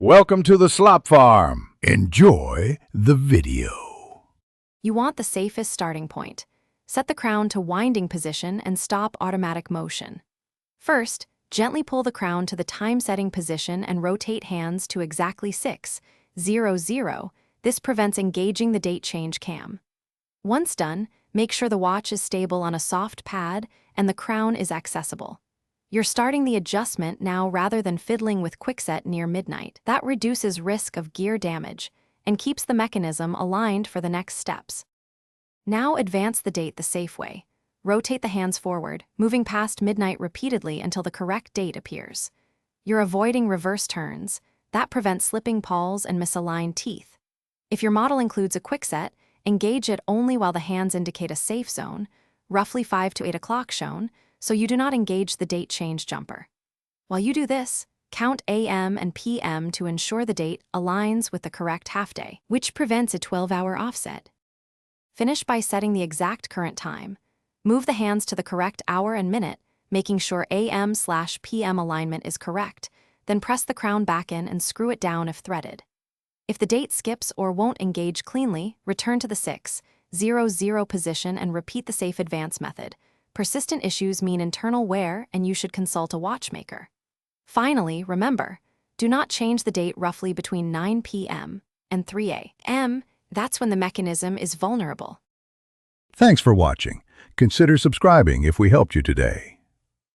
Welcome to the slop farm. Enjoy the video. You want the safest starting point. Set the crown to winding position and stop automatic motion. First, gently pull the crown to the time-setting position and rotate hands to exactly 6:00. This prevents engaging the date change cam. Once done, make sure the watch is stable on a soft pad and the crown is accessible. You're starting the adjustment now rather than fiddling with quickset near midnight. That reduces risk of gear damage and keeps the mechanism aligned for the next steps. Now advance the date the safe way. Rotate the hands forward, moving past midnight repeatedly until the correct date appears. You're avoiding reverse turns. That prevents slipping pawls and misaligned teeth. If your model includes a quickset, engage it only while the hands indicate a safe zone, roughly 5 to 8 o'clock shown, so you do not engage the date change jumper. While you do this, count AM and PM to ensure the date aligns with the correct half-day, which prevents a 12-hour offset. Finish by setting the exact current time. Move the hands to the correct hour and minute, making sure AM/PM alignment is correct, then press the crown back in and screw it down if threaded. If the date skips or won't engage cleanly, return to the 6:00 position and repeat the safe advance method. Persistent issues mean internal wear, and you should consult a watchmaker. Finally, remember, do not change the date roughly between 9 p.m. and 3 a.m. That's when the mechanism is vulnerable. Thanks for watching. Consider subscribing if we helped you today.